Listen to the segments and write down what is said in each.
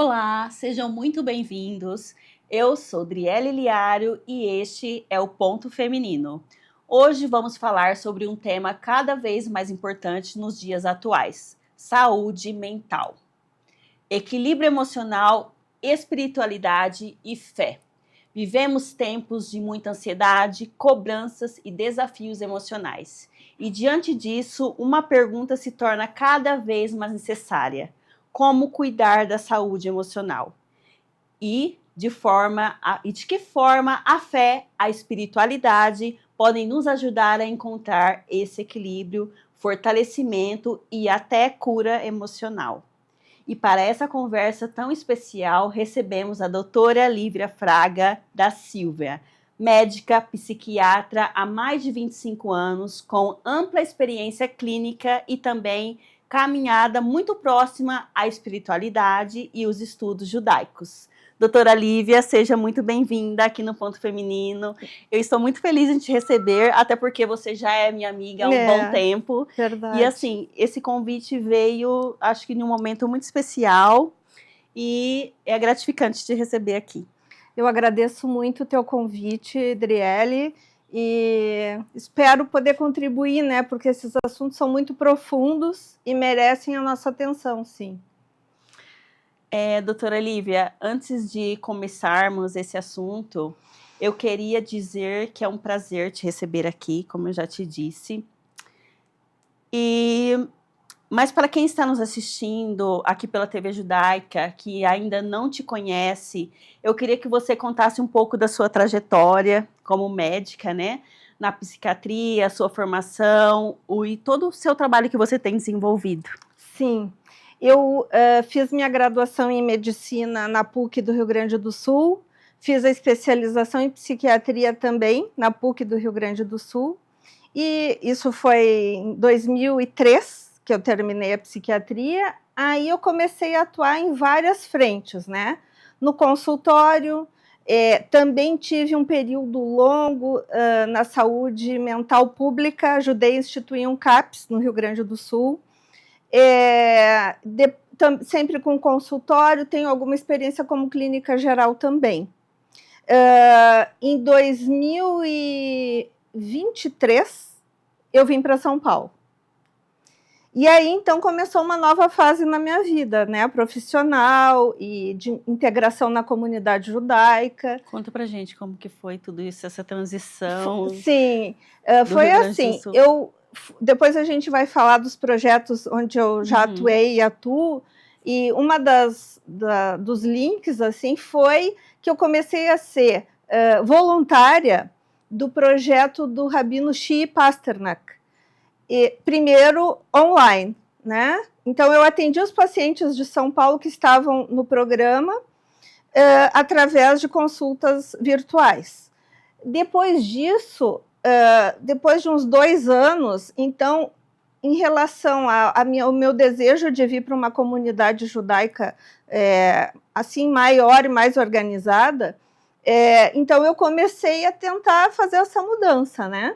Olá, sejam muito bem-vindos. Eu sou Driele Liário e este é o Ponto Feminino. Hoje vamos falar sobre um tema cada vez mais importante nos dias atuais: saúde mental. Equilíbrio emocional, espiritualidade e fé. Vivemos tempos de muita ansiedade, cobranças e desafios emocionais. E diante disso, uma pergunta se torna cada vez mais necessária: como cuidar da saúde emocional? E de que forma a fé, a espiritualidade podem nos ajudar a encontrar esse equilíbrio, fortalecimento e até cura emocional. E para essa conversa tão especial, recebemos a doutora Lívia Fraga da Silva, médica, psiquiatra há mais de 25 anos, com ampla experiência clínica e também caminhada muito próxima à espiritualidade e os estudos judaicos. Doutora Lívia, seja muito bem-vinda aqui no Ponto Feminino. Eu estou muito feliz em te receber, até porque você já é minha amiga há um bom tempo. Verdade. E assim, esse convite veio, acho que em um momento muito especial e é gratificante te receber aqui. Eu agradeço muito o teu convite, Driele, e espero poder contribuir, né? Porque esses assuntos são muito profundos e merecem a nossa atenção, sim. Doutora Lívia, antes de começarmos esse assunto, eu queria dizer que é um prazer te receber aqui, como eu já te disse. Mas para quem está nos assistindo aqui pela TV Judaica, que ainda não te conhece, eu queria que você contasse um pouco da sua trajetória como médica, né? Na psiquiatria, a sua formação e todo o seu trabalho que você tem desenvolvido. Sim. Eu fiz minha graduação em medicina na PUC do Rio Grande do Sul, fiz a especialização em psiquiatria também na PUC do Rio Grande do Sul, e isso foi em 2003 que eu terminei a psiquiatria. Aí eu comecei a atuar em várias frentes, né? No consultório, também tive um período longo na saúde mental pública, ajudei a instituir um CAPS no Rio Grande do Sul, sempre com consultório, tenho alguma experiência como clínica geral também. Em 2023, eu vim para São Paulo. E aí, então, começou uma nova fase na minha vida, né, profissional e de integração na comunidade judaica. Conta pra gente como que foi tudo isso, essa transição. Sim, foi assim, depois a gente vai falar dos projetos onde eu já atuei e atuo, e uma dos links, assim, foi que eu comecei a ser voluntária do projeto do Rabino Shii Pasternak, primeiro online, né? Então eu atendi os pacientes de São Paulo que estavam no programa através de consultas virtuais. Depois disso, depois de uns 2 anos, então, em relação ao meu desejo de vir para uma comunidade judaica assim maior e mais organizada, então eu comecei a tentar fazer essa mudança, né?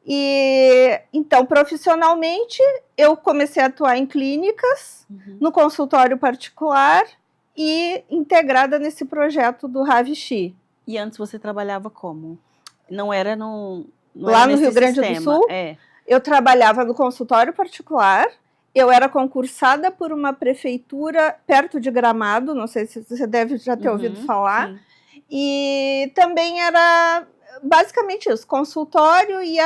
E então, profissionalmente, eu comecei a atuar em clínicas, no consultório particular e integrada nesse projeto do Rav Shii. E antes você trabalhava como? Não era lá no Rio Grande do Sul? Eu trabalhava no consultório particular, eu era concursada por uma prefeitura perto de Gramado, não sei se você deve já ter ouvido falar, sim. E também era basicamente isso, consultório e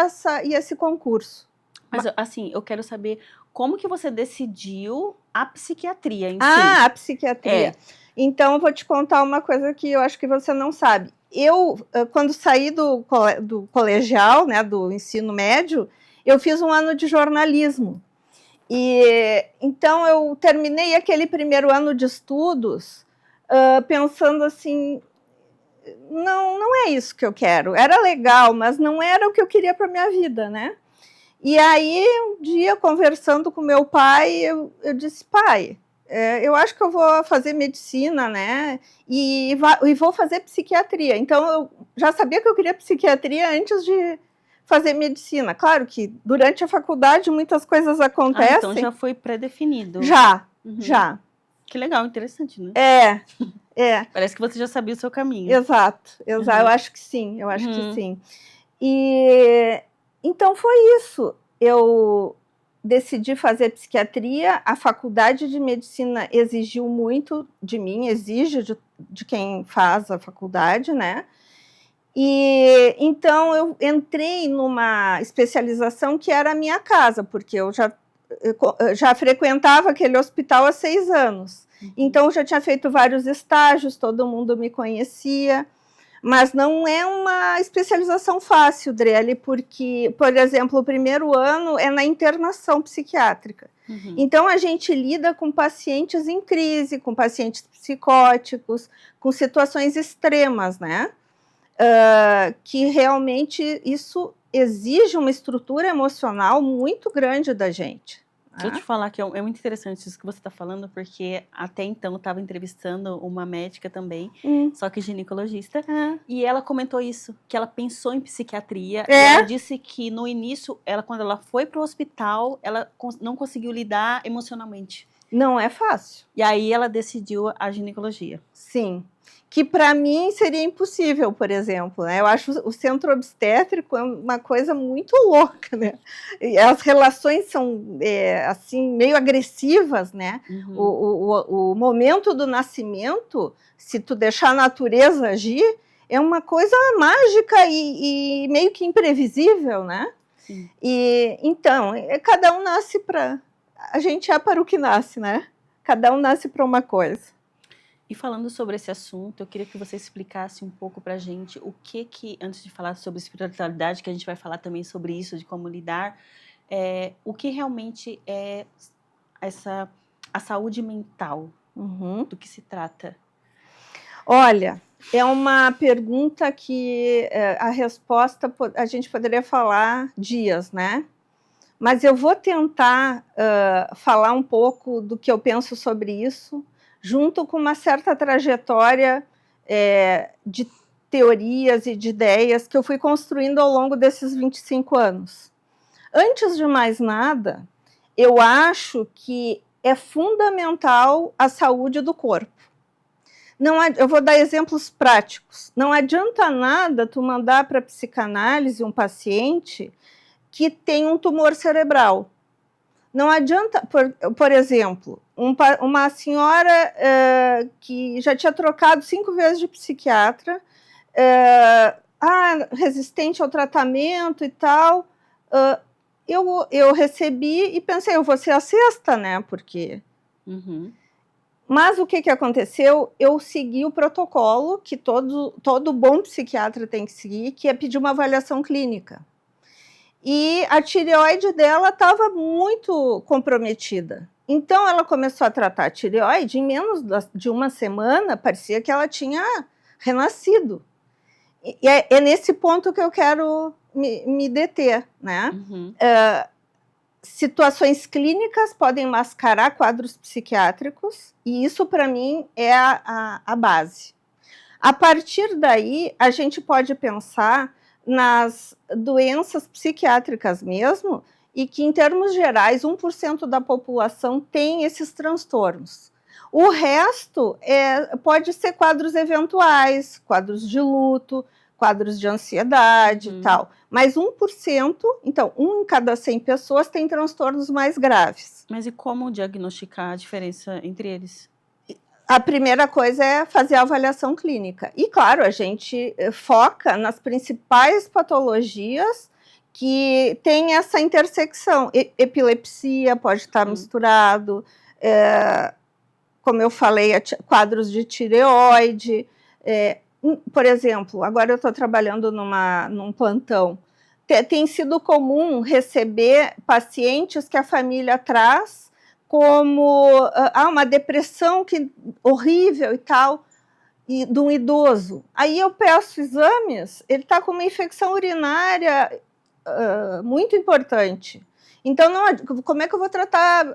esse concurso. Mas assim, eu quero saber como que você decidiu a psiquiatria em si. A psiquiatria. Então, eu vou te contar uma coisa que eu acho que você não sabe. Eu, quando saí do colegial, né, do ensino médio, eu fiz um ano de jornalismo. E então, eu terminei aquele primeiro ano de estudos pensando assim, não é isso que eu quero. Era legal, mas não era o que eu queria para minha vida, né? E aí, um dia, conversando com meu pai, eu disse, pai, eu acho que eu vou fazer medicina, né? E vou fazer psiquiatria. Então, eu já sabia que eu queria psiquiatria antes de fazer medicina. Claro que durante a faculdade muitas coisas acontecem. Então já foi pré-definido. Já. Que legal, interessante, né? Parece que você já sabia o seu caminho. Exato. Eu acho que sim, que sim. E então foi isso. Eu decidi fazer psiquiatria, a faculdade de medicina exigiu muito de mim, exige de quem faz a faculdade, né? E então eu entrei numa especialização que era a minha casa, porque eu já frequentava aquele hospital há 6 anos. Então eu já tinha feito vários estágios, todo mundo me conhecia. Mas não é uma especialização fácil, Drelly, porque, por exemplo, o primeiro ano é na internação psiquiátrica. Então, a gente lida com pacientes em crise, com pacientes psicóticos, com situações extremas, né? Que realmente isso exige uma estrutura emocional muito grande da gente. Deixa eu te falar que é muito interessante isso que você está falando, porque até então eu estava entrevistando uma médica também, só que ginecologista, e ela comentou isso, que ela pensou em psiquiatria, e ela disse que no início, quando ela foi para o hospital, ela não conseguiu lidar emocionalmente. Não é fácil. E aí ela decidiu a ginecologia. Sim. Que para mim seria impossível, por exemplo, né? Eu acho o centro obstétrico uma coisa muito louca, né? E as relações são assim meio agressivas, né? O momento do nascimento, se tu deixar a natureza agir, é uma coisa mágica e meio que imprevisível, né? Sim. E então cada um nasce a gente é para o que nasce, né? Cada um nasce para uma coisa. E falando sobre esse assunto, eu queria que você explicasse um pouco pra gente o que, antes de falar sobre espiritualidade, que a gente vai falar também sobre isso, de como lidar, o que realmente é a saúde mental, do que se trata? Olha, é uma pergunta que a resposta a gente poderia falar dias, né? Mas eu vou tentar falar um pouco do que eu penso sobre isso, junto com uma certa trajetória de teorias e de ideias que eu fui construindo ao longo desses 25 anos. Antes de mais nada, eu acho que é fundamental a saúde do corpo. Eu vou dar exemplos práticos. Não adianta nada tu mandar para a psicanálise um paciente que tem um tumor cerebral. Não adianta, por exemplo, uma senhora que já tinha trocado 5 vezes de psiquiatra, resistente ao tratamento e tal, eu recebi e pensei, eu vou ser a sexta, né? Porque... Mas o que aconteceu? Eu segui o protocolo que todo bom psiquiatra tem que seguir, que é pedir uma avaliação clínica. E a tireoide dela estava muito comprometida. Então, ela começou a tratar a tireoide, em menos de uma semana, parecia que ela tinha renascido. E é nesse ponto que eu quero me deter, né? Situações clínicas podem mascarar quadros psiquiátricos, e isso, para mim, é a base. A partir daí, a gente pode pensar nas doenças psiquiátricas mesmo, e que, em termos gerais, 1% da população tem esses transtornos. O resto pode ser quadros eventuais, quadros de luto, quadros de ansiedade e tal. Mas 1%, então, 1 em cada 100 pessoas tem transtornos mais graves. Mas e como diagnosticar a diferença entre eles? A primeira coisa é fazer a avaliação clínica. E, claro, a gente foca nas principais patologias que tem essa intersecção. Epilepsia pode estar misturado, como eu falei, quadros de tireoide. Por exemplo, agora eu estou trabalhando num plantão. Tem sido comum receber pacientes que a família traz como uma depressão horrível e tal, de um idoso. Aí eu peço exames, ele está com uma infecção urinária muito importante. Então, como é que eu vou tratar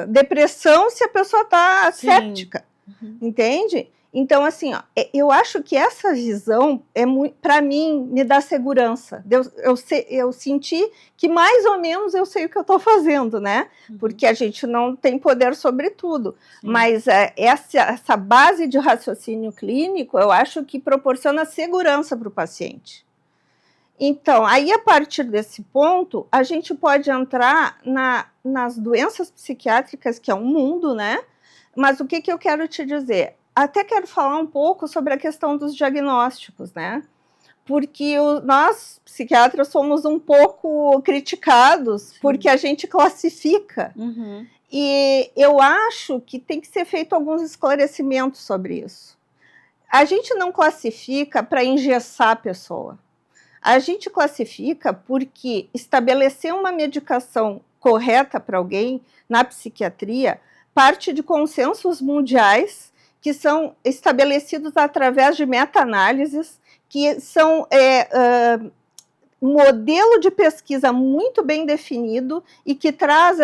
depressão se a pessoa está séptica? Entende? Então, assim, ó, eu acho que essa visão, para mim, me dá segurança. Eu senti que mais ou menos eu sei o que eu estou fazendo, né? Porque a gente não tem poder sobre tudo. Sim. Mas essa base de raciocínio clínico, eu acho que proporciona segurança para o paciente. Então, aí a partir desse ponto, a gente pode entrar nas doenças psiquiátricas, que é um mundo, né? Mas o que eu quero te dizer? Até quero falar um pouco sobre a questão dos diagnósticos, né? Porque nós, psiquiatras, somos um pouco criticados. Sim. Porque a gente classifica. E eu acho que tem que ser feito alguns esclarecimentos sobre isso. A gente não classifica para engessar a pessoa. A gente classifica porque estabelecer uma medicação correta para alguém na psiquiatria parte de consensos mundiais que são estabelecidos através de meta-análises, que são um modelo de pesquisa muito bem definido e que traz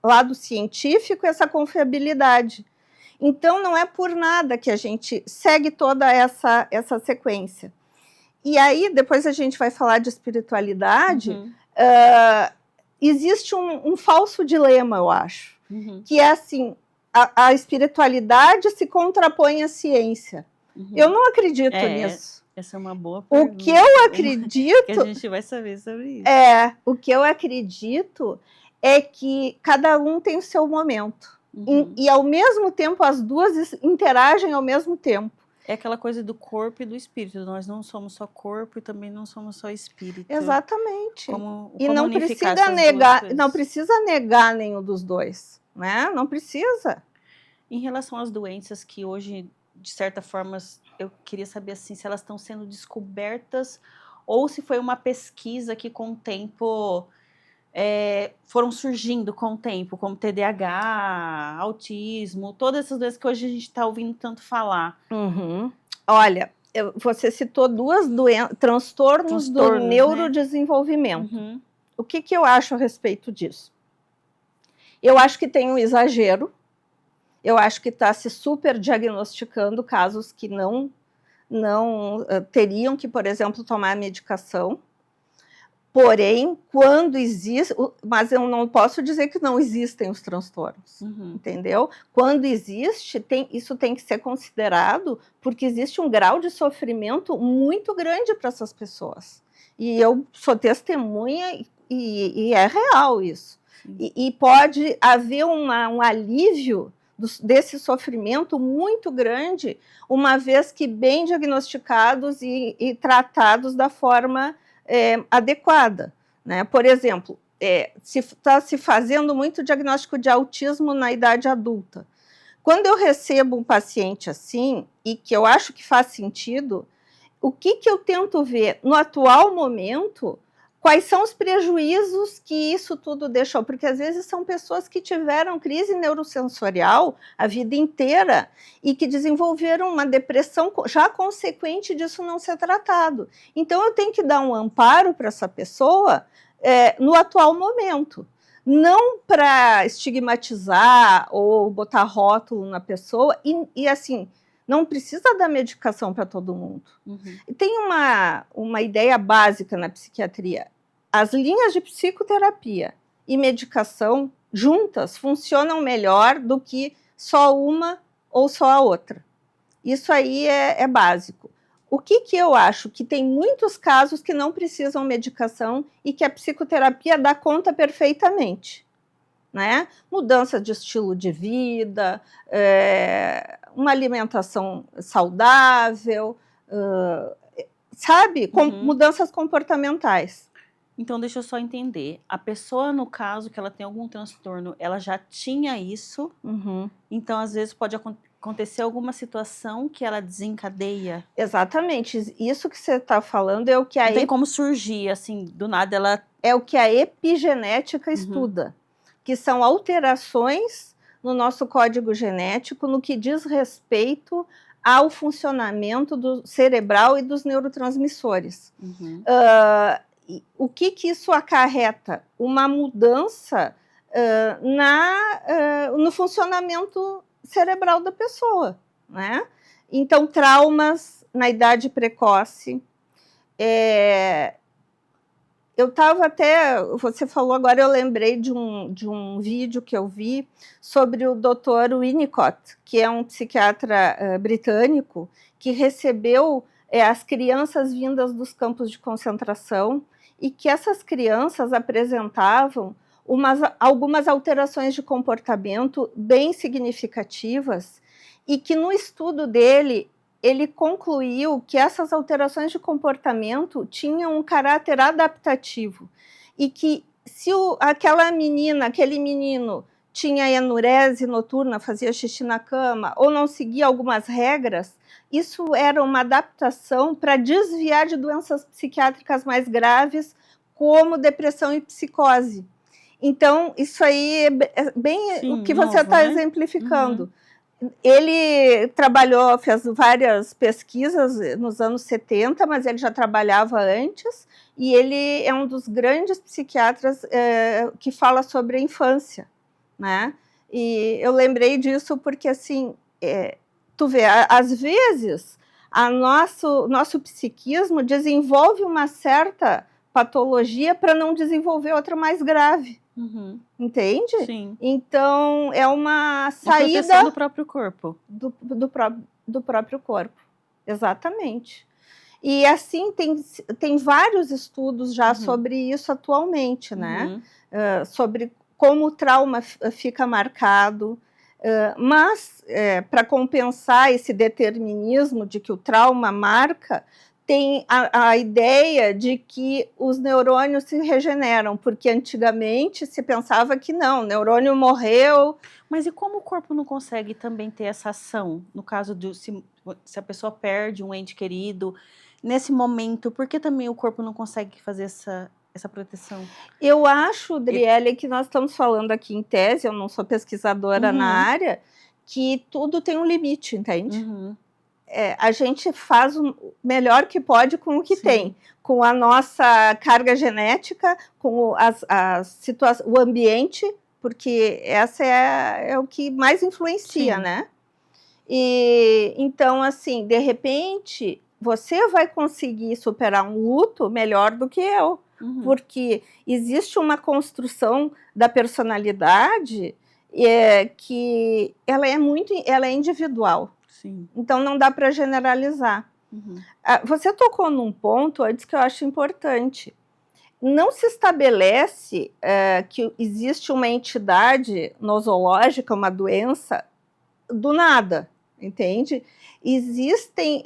lado científico, essa confiabilidade. Então, não é por nada que a gente segue toda essa sequência. E aí, depois a gente vai falar de espiritualidade, existe um falso dilema, eu acho, que é assim, a espiritualidade se contrapõe à ciência. Eu não acredito nisso. Essa é uma boa pergunta. O que eu acredito... que a gente vai saber sobre isso. O que eu acredito é que cada um tem o seu momento. E, ao mesmo tempo, as duas interagem ao mesmo tempo. É aquela coisa do corpo e do espírito. Nós não somos só corpo e também não somos só espírito. Exatamente. E não precisa negar nenhum dos dois, né? Não precisa. Em relação às doenças que hoje, de certa forma, eu queria saber assim, se elas estão sendo descobertas ou se foi uma pesquisa que com o tempo foram surgindo com o tempo, como TDAH, autismo, todas essas doenças que hoje a gente está ouvindo tanto falar. Olha, você citou duas transtornos do neurodesenvolvimento. O que eu acho a respeito disso? Eu acho que tem um exagero, eu acho que está se super diagnosticando casos que não teriam que, por exemplo, tomar medicação. Porém, quando existe... Mas eu não posso dizer que não existem os transtornos, entendeu? Quando existe, isso tem que ser considerado, porque existe um grau de sofrimento muito grande para essas pessoas. E eu sou testemunha e é real isso. E pode haver um alívio desse sofrimento muito grande, uma vez que bem diagnosticados e tratados da forma adequada, né? Por exemplo, está se fazendo muito diagnóstico de autismo na idade adulta. Quando eu recebo um paciente assim, e que eu acho que faz sentido, o que eu tento ver no atual momento, quais são os prejuízos que isso tudo deixou? Porque às vezes são pessoas que tiveram crise neurosensorial a vida inteira e que desenvolveram uma depressão já consequente disso não ser tratado. Então eu tenho que dar um amparo para essa pessoa no atual momento. Não para estigmatizar ou botar rótulo na pessoa e assim, não precisa dar medicação para todo mundo. E tem uma ideia básica na psiquiatria. As linhas de psicoterapia e medicação juntas funcionam melhor do que só uma ou só a outra. Isso aí é básico. O que eu acho? Que tem muitos casos que não precisam medicação e que a psicoterapia dá conta perfeitamente, né? Mudança de estilo de vida, uma alimentação saudável, sabe? Mudanças comportamentais. Então, deixa eu só entender. A pessoa, no caso, que ela tem algum transtorno, ela já tinha isso. Então, às vezes, pode acontecer alguma situação que ela desencadeia. Exatamente. Isso que você está falando é o que Não tem como surgir, assim, do nada ela... É o que a epigenética estuda, que são alterações no nosso código genético no que diz respeito ao funcionamento do cerebral e dos neurotransmissores. O que isso acarreta? Uma mudança no funcionamento cerebral da pessoa, né? Então, traumas na idade precoce. Eu estava até, você falou agora, eu lembrei de um vídeo que eu vi sobre o Dr. Winnicott, que é um psiquiatra britânico, que recebeu as crianças vindas dos campos de concentração e que essas crianças apresentavam algumas alterações de comportamento bem significativas e que no estudo dele, ele concluiu que essas alterações de comportamento tinham um caráter adaptativo e que se aquela menina, aquele menino tinha enurese noturna, fazia xixi na cama ou não seguia algumas regras, isso era uma adaptação para desviar de doenças psiquiátricas mais graves, como depressão e psicose. Então, isso aí é bem Sim, o que você está exemplificando. Ele fez várias pesquisas nos anos 70, mas ele já trabalhava antes, e ele é um dos grandes psiquiatras que fala sobre a infância, né? E eu lembrei disso porque, assim, tu vê, às vezes, nosso psiquismo desenvolve uma certa patologia para não desenvolver outra mais grave. Entende? Sim. Então, é uma saída... proteção do próprio corpo. Do próprio corpo, exatamente. E, assim, tem vários estudos já sobre isso atualmente, né? Sobre como o trauma fica marcado. Mas, para compensar esse determinismo de que o trauma marca, tem a ideia de que os neurônios se regeneram, porque antigamente se pensava que não, o neurônio morreu. Mas e como o corpo não consegue também ter essa ação? No caso de se a pessoa perde um ente querido, nesse momento, por que também o corpo não consegue fazer essa proteção? Eu acho, Driele, que nós estamos falando aqui em tese, eu não sou pesquisadora na área, que tudo tem um limite, entende? A gente faz o melhor que pode com o que tem, com a nossa carga genética, com o ambiente, porque essa é o que mais influencia, né? E então, assim, de repente, você vai conseguir superar um luto melhor do que eu, porque existe uma construção da personalidade que ela é individual. Sim. Então, não dá para generalizar. Você tocou num ponto antes que eu acho importante. Não se estabelece que existe uma entidade nosológica, uma doença, do nada, entende? Existem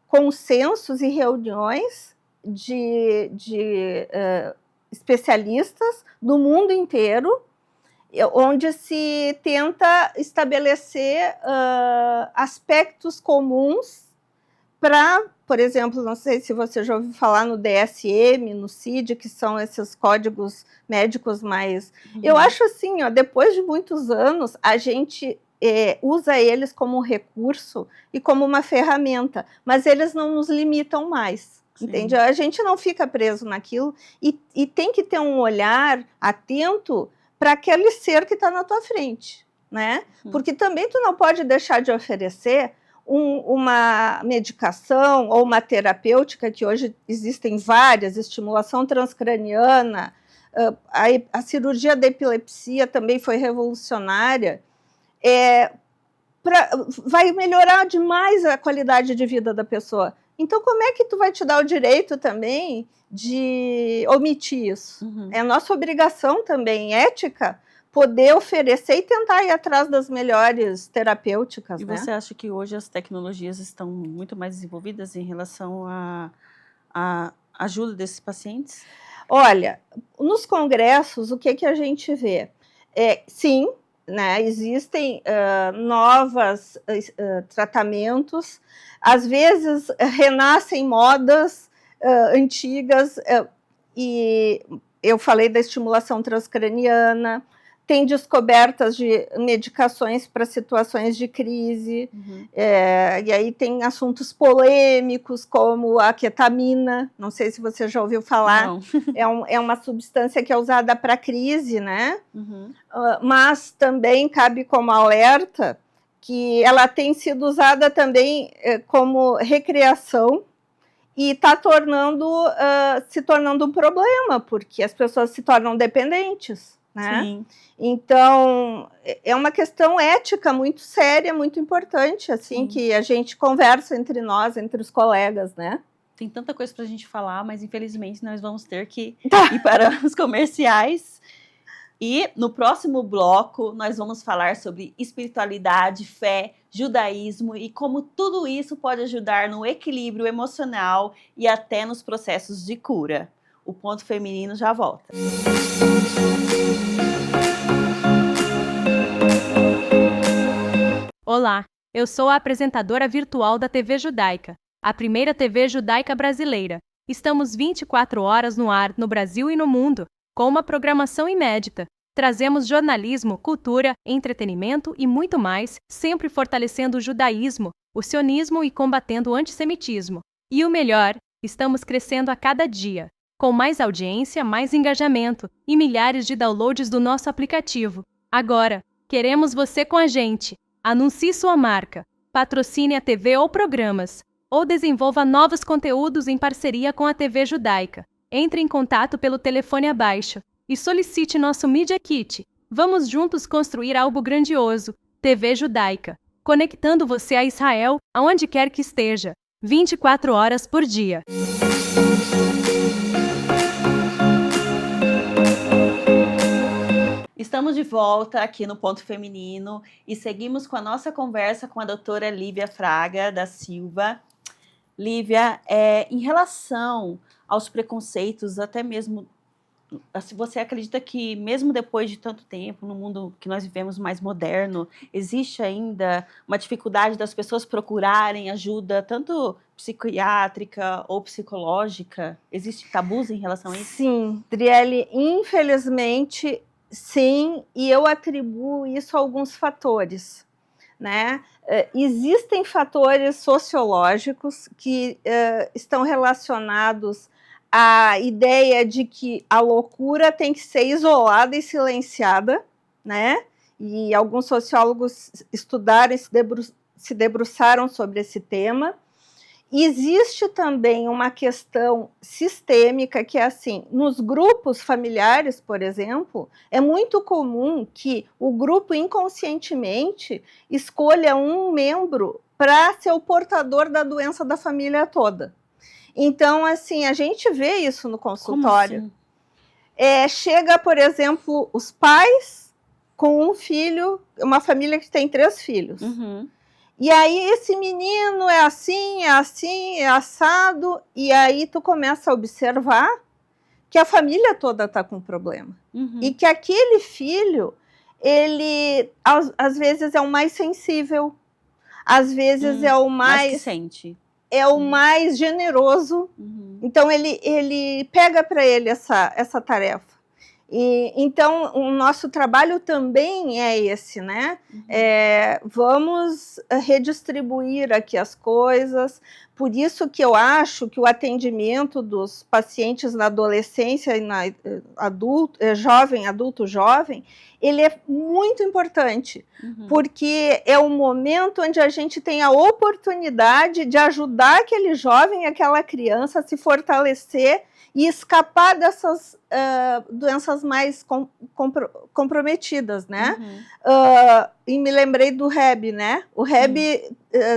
consensos e reuniões de especialistas do mundo inteiro, onde se tenta estabelecer aspectos comuns para, por exemplo, não sei se você já ouviu falar no DSM, no CID, que são esses códigos médicos mais... Eu acho assim, ó, depois de muitos anos, a gente usa eles como recurso e como uma ferramenta, mas eles não nos limitam mais. Entende? A gente não fica preso naquilo e tem que ter um olhar atento para aquele ser que está na tua frente, né? Porque também tu não pode deixar de oferecer uma medicação ou uma terapêutica, que hoje existem várias, estimulação transcraniana, a cirurgia da epilepsia também foi revolucionária, vai melhorar demais a qualidade de vida da pessoa. Então, como é que tu vai te dar o direito também de omitir isso? É nossa obrigação também, ética, poder oferecer e tentar ir atrás das melhores terapêuticas. E você acha que hoje as tecnologias estão muito mais desenvolvidas em relação à ajuda desses pacientes? Olha, nos congressos, o que a gente vê? Sim, né, existem novos tratamentos, às vezes renascem modas antigas, e eu falei da estimulação transcraniana, tem descobertas de medicações para situações de crise, e aí tem assuntos polêmicos como a ketamina, não sei se você já ouviu falar, é uma substância que é usada para crise, né? Mas também cabe como alerta que ela tem sido usada também como recreação e está se tornando um problema, porque as pessoas se tornam dependentes, né? Sim. Então, é uma questão ética muito séria, muito importante, assim, Sim. que a gente conversa entre nós, entre os colegas, né? Tem tanta coisa para a gente falar, mas infelizmente nós vamos ter que ir para os comerciais. E no próximo bloco nós vamos falar sobre espiritualidade, fé, judaísmo e como tudo isso pode ajudar no equilíbrio emocional e até nos processos de cura. O Ponto Feminino já volta. Olá, eu sou a apresentadora virtual da TV Judaica, a primeira TV judaica brasileira. Estamos 24 horas no ar no Brasil e no mundo, com uma programação inédita. Trazemos jornalismo, cultura, entretenimento e muito mais, sempre fortalecendo o judaísmo, o sionismo e combatendo o antissemitismo. E o melhor, estamos crescendo a cada dia, com mais audiência, mais engajamento e milhares de downloads do nosso aplicativo. Agora, queremos você com a gente. Anuncie sua marca, patrocine a TV ou programas, ou desenvolva novos conteúdos em parceria com a TV Judaica. Entre em contato pelo telefone abaixo e solicite nosso Media Kit. Vamos juntos construir algo grandioso. TV Judaica, conectando você a Israel, aonde quer que esteja, 24 horas por dia. Estamos de volta aqui no Ponto Feminino e seguimos com a nossa conversa com a doutora Lívia Fraga da Silva. Lívia, em relação aos preconceitos, até mesmo, se você acredita que mesmo depois de tanto tempo, no mundo que nós vivemos mais moderno, existe ainda uma dificuldade das pessoas procurarem ajuda, tanto psiquiátrica ou psicológica? Existem tabus em relação a isso? Sim, Driele, infelizmente, sim, e eu atribuo isso a alguns fatores, né? Existem fatores sociológicos que estão relacionados à ideia de que a loucura tem que ser isolada e silenciada, né? E alguns sociólogos estudaram e se debruçaram sobre esse tema. Existe também uma questão sistêmica que é assim, nos grupos familiares, por exemplo, é muito comum que o grupo inconscientemente escolha um membro para ser o portador da doença da família toda. Então, assim, a gente vê isso no consultório. Como assim? Chega, por exemplo, os pais com um filho, uma família que tem 3 filhos. Uhum. E aí esse menino é assim, é assado, e aí tu começa a observar que a família toda está com problema. Uhum. E que aquele filho, ele às vezes é o mais sensível, às vezes é o mais que sente. É o mais generoso. Uhum. Então ele pega para ele essa tarefa. E, então, o nosso trabalho também é esse, né? Uhum. Vamos redistribuir aqui as coisas. Por isso que eu acho que o atendimento dos pacientes na adolescência e na adulto-jovem, ele é muito importante, porque é o momento onde a gente tem a oportunidade de ajudar aquele jovem, aquela criança a se fortalecer e escapar dessas doenças mais comprometidas, né? E me lembrei do Reb, né? O Reb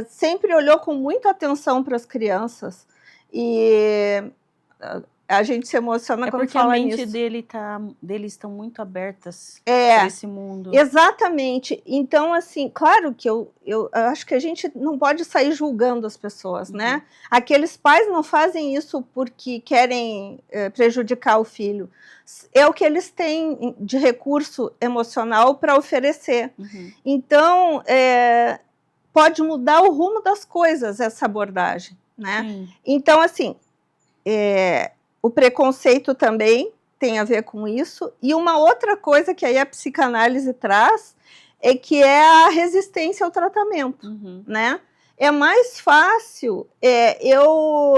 sempre olhou com muita atenção para as crianças e a gente se emociona quando fala nisso. Porque a mente deles estão muito abertas para esse mundo. Exatamente. Então, assim, claro que eu acho que a gente não pode sair julgando as pessoas, né? Aqueles pais não fazem isso porque querem prejudicar o filho. É o que eles têm de recurso emocional para oferecer. Então, pode mudar o rumo das coisas, essa abordagem, né? Então, assim, o preconceito também tem a ver com isso. E uma outra coisa que aí a psicanálise traz é que é a resistência ao tratamento, né? É mais fácil eu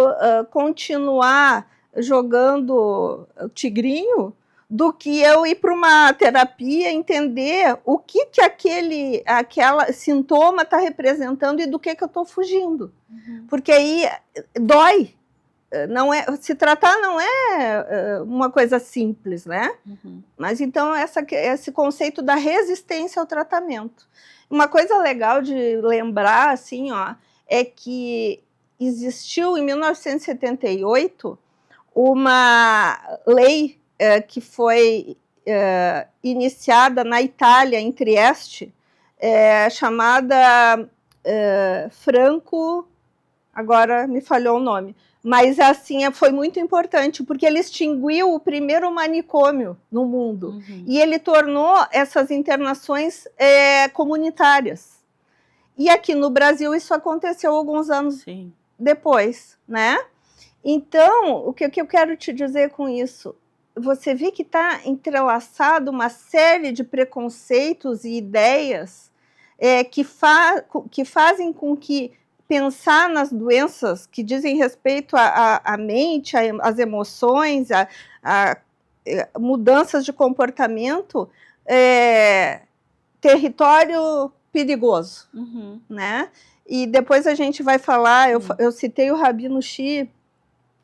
continuar jogando o tigrinho do que eu ir para uma terapia, entender o que aquela sintoma está representando e do que eu estou fugindo. Porque aí dói. Não é, se tratar não é uma coisa simples, né? Mas então esse conceito da resistência ao tratamento. Uma coisa legal de lembrar, assim, ó, é que existiu em 1978 uma lei que foi iniciada na Itália, em Trieste, chamada Franco, agora me falhou o nome, mas assim foi muito importante, porque ele extinguiu o primeiro manicômio no mundo, e ele tornou essas internações comunitárias. E aqui no Brasil isso aconteceu alguns anos depois, né? Então, o que eu quero te dizer com isso? Você vê que está entrelaçado uma série de preconceitos e ideias que fazem com que pensar nas doenças que dizem respeito à mente, às emoções, a mudanças de comportamento, território perigoso, né? E depois a gente vai falar, eu citei o Rabino Shi,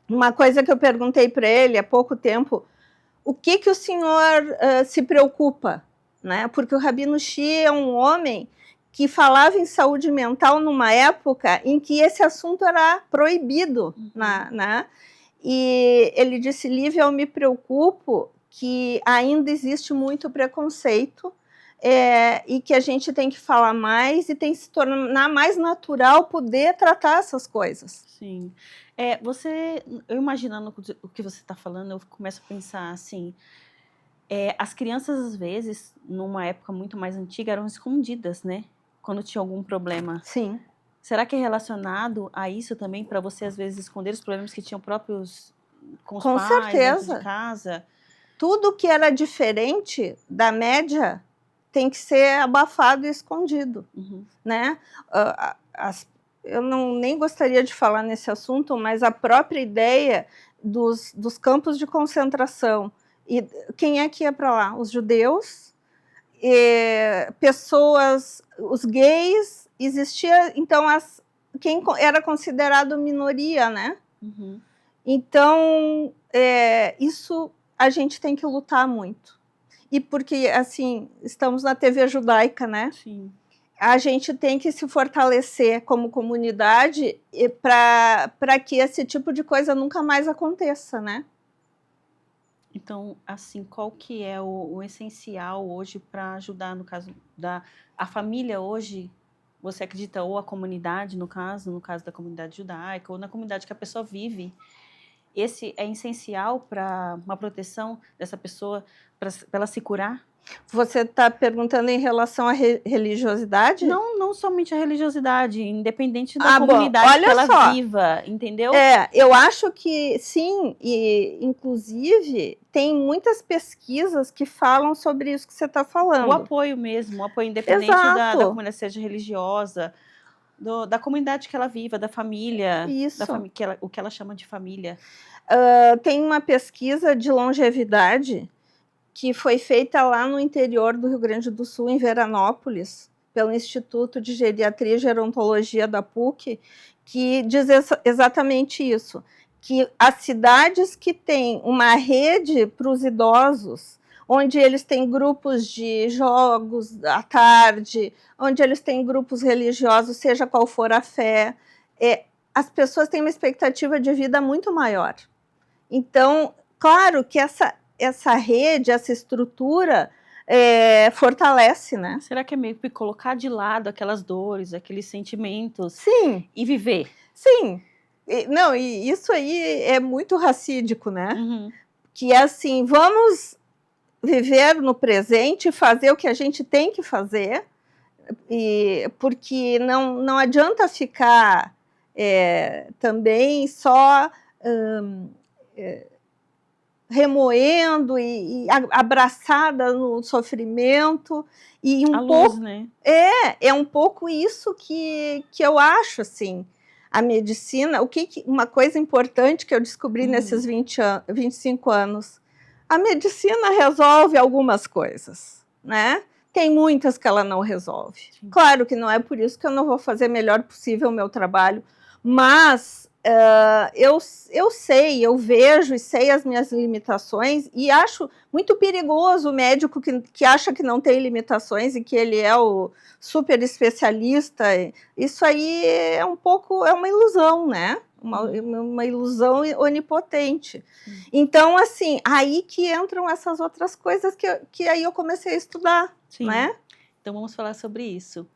uma coisa que eu perguntei para ele há pouco tempo, o que o senhor se preocupa, né? Porque o Rabino Shi é um homem que falava em saúde mental numa época em que esse assunto era proibido, né? E ele disse, Lívia, eu me preocupo que ainda existe muito preconceito e que a gente tem que falar mais e tem que se tornar mais natural poder tratar essas coisas. Sim. Eu imaginando o que você está falando, eu começo a pensar assim, as crianças às vezes, numa época muito mais antiga, eram escondidas, né? Quando tinha algum problema. Sim. Será que é relacionado a isso também, para você às vezes esconder os problemas que tinham próprios com os pais, certeza. dentro de casa? Tudo que era diferente da média tem que ser abafado e escondido, né? Eu nem gostaria de falar nesse assunto, mas a própria ideia dos campos de concentração. E quem é que ia para lá? Os judeus, pessoas, os gays, existia, então, quem era considerado minoria, né? Então, isso a gente tem que lutar muito. E porque, assim, estamos na TV judaica, né? Sim. A gente tem que se fortalecer como comunidade para que esse tipo de coisa nunca mais aconteça, né? Então, assim, qual que é o essencial hoje para ajudar, no caso a família hoje, você acredita, ou a comunidade, no caso da comunidade judaica, ou na comunidade que a pessoa vive, esse é essencial para uma proteção dessa pessoa, para ela se curar? Você está perguntando em relação à religiosidade? Não somente a religiosidade, independente da comunidade que ela viva, entendeu? Eu acho que sim, e inclusive tem muitas pesquisas que falam sobre isso que você está falando. O apoio mesmo, o apoio independente da comunidade, seja religiosa, da comunidade que ela viva, da família, isso. O que ela chama de família. Tem uma pesquisa de longevidade que foi feita lá no interior do Rio Grande do Sul, em Veranópolis, pelo Instituto de Geriatria e Gerontologia da PUC, que diz exatamente isso, que as cidades que têm uma rede para os idosos, onde eles têm grupos de jogos à tarde, onde eles têm grupos religiosos, seja qual for a fé, as pessoas têm uma expectativa de vida muito maior. Então, claro que essa rede, essa estrutura fortalece, né? Será que é meio que colocar de lado aquelas dores, aqueles sentimentos? Sim. E viver? Sim. E isso aí é muito racídico, né? Que é assim, vamos viver no presente, fazer o que a gente tem que fazer, porque não adianta ficar também só remoendo e abraçada no sofrimento. E pouco, né? É um pouco isso que eu acho, assim, a medicina. Uma coisa importante que eu descobri nesses 25 anos, a medicina resolve algumas coisas, né? Tem muitas que ela não resolve. Sim. Claro que não é por isso que eu não vou fazer melhor possível o meu trabalho, mas eu sei, eu vejo e sei as minhas limitações e acho muito perigoso o médico que acha que não tem limitações e que ele é o super especialista. Isso aí é uma ilusão, né? Uma ilusão onipotente. Então, assim, aí que entram essas outras coisas que aí eu comecei a estudar. Sim. Né? Então vamos falar sobre isso.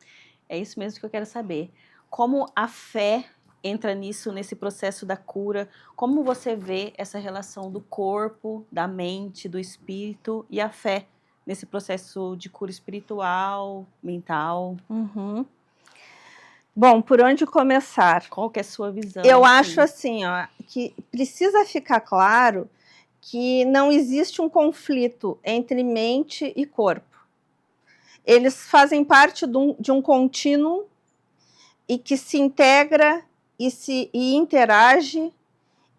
É isso mesmo que eu quero saber. Como a fé entra nesse processo da cura? Como você vê essa relação do corpo, da mente, do espírito e a fé nesse processo de cura espiritual, mental? Uhum. Bom, por onde começar? Qual que é a sua visão? Eu acho assim, ó, que precisa ficar claro que não existe um conflito entre mente e corpo. Eles fazem parte de um contínuo e que se integra e interage